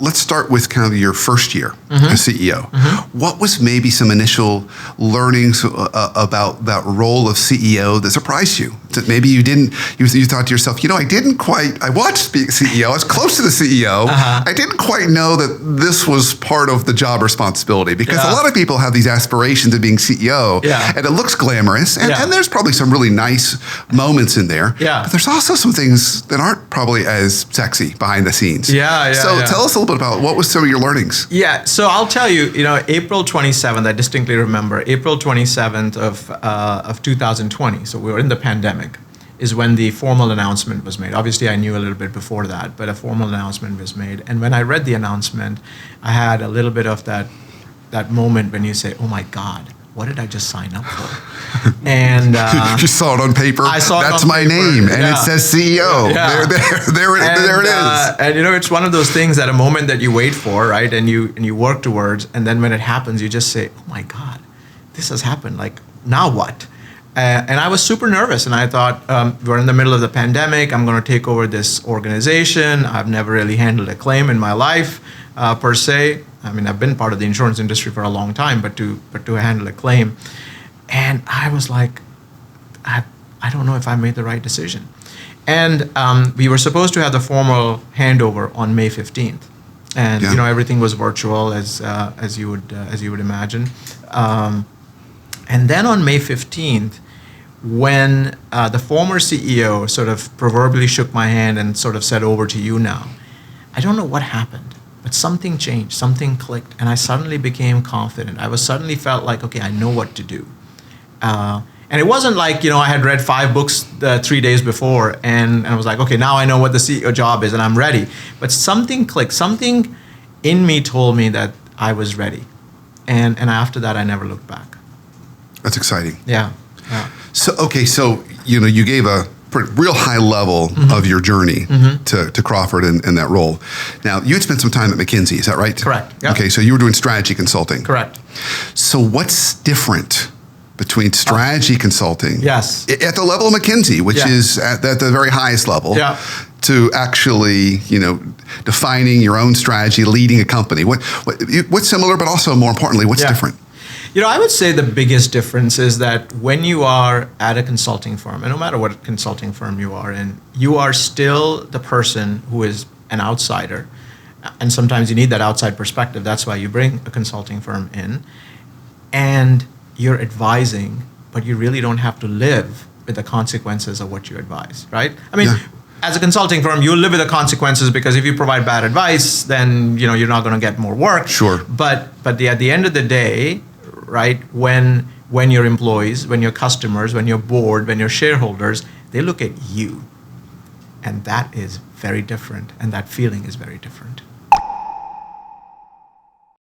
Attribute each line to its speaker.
Speaker 1: Let's start with kind of your first year as CEO. What was maybe some initial learnings about that role of CEO that surprised you? That maybe you thought to yourself, I watched being CEO, I was close to the CEO. I didn't quite know that this was part of the job responsibility, because a lot of people have these aspirations of being CEO and it looks glamorous and there's probably some really nice moments in there. But there's also some things that aren't probably as sexy behind the scenes. So tell us a little bit about what was some of your learnings.
Speaker 2: So I'll tell you, April 27th, I distinctly remember, April 27th of 2020, so we were in the pandemic, is when the formal announcement was made. Obviously, I knew a little bit before that, but a formal announcement was made. And when I read the announcement, I had a little bit of that moment when you say, oh my God, what did I just sign up for? And
Speaker 1: you saw it on paper.
Speaker 2: I saw
Speaker 1: That's
Speaker 2: it on
Speaker 1: my
Speaker 2: paper.
Speaker 1: name, and it says CEO. There it is.
Speaker 2: And it's one of those things, that a moment that you wait for, right? And you work towards, and then when it happens, you just say, oh my God, this has happened. Like, now what? And I was super nervous, and I thought, we're in the middle of the pandemic. I'm going to take over this organization. I've never really handled a claim in my life, per se. I mean, I've been part of the insurance industry for a long time, but to handle a claim. And I was like, I don't know if I made the right decision. And we were supposed to have the formal handover on May 15th. And, everything was virtual, as you would imagine. And then on May 15th, when the former CEO sort of proverbially shook my hand and sort of said, over to you now, I don't know what happened, but something changed, something clicked, and I suddenly became confident. I suddenly felt like, okay, I know what to do. And it wasn't like, I had read 5 books 3 days before, and I was like, okay, now I know what the CEO job is and I'm ready. But something clicked, something in me told me that I was ready. And after that, I never looked back.
Speaker 1: That's exciting.
Speaker 2: Yeah.
Speaker 1: So you gave a real high level of your journey to Crawford in that role. Now, you had spent some time at McKinsey, is that right?
Speaker 2: Correct. Yeah.
Speaker 1: Okay, so you were doing strategy consulting.
Speaker 2: Correct.
Speaker 1: So what's different between strategy consulting at the level of McKinsey, which is at the very highest level, to actually, defining your own strategy, leading a company? What's similar, but also more importantly, what's different?
Speaker 2: I would say the biggest difference is that when you are at a consulting firm, and no matter what consulting firm you are in, you are still the person who is an outsider. And sometimes you need that outside perspective. That's why you bring a consulting firm in. And you're advising, but you really don't have to live with the consequences of what you advise, right? I mean, as a consulting firm, you live with the consequences, because if you provide bad advice, then you're not going to get more work.
Speaker 1: Sure.
Speaker 2: But at the end of the day, right, when your employees, when your customers, when your board, when your shareholders, they look at you, and that is very different, and that feeling is very different.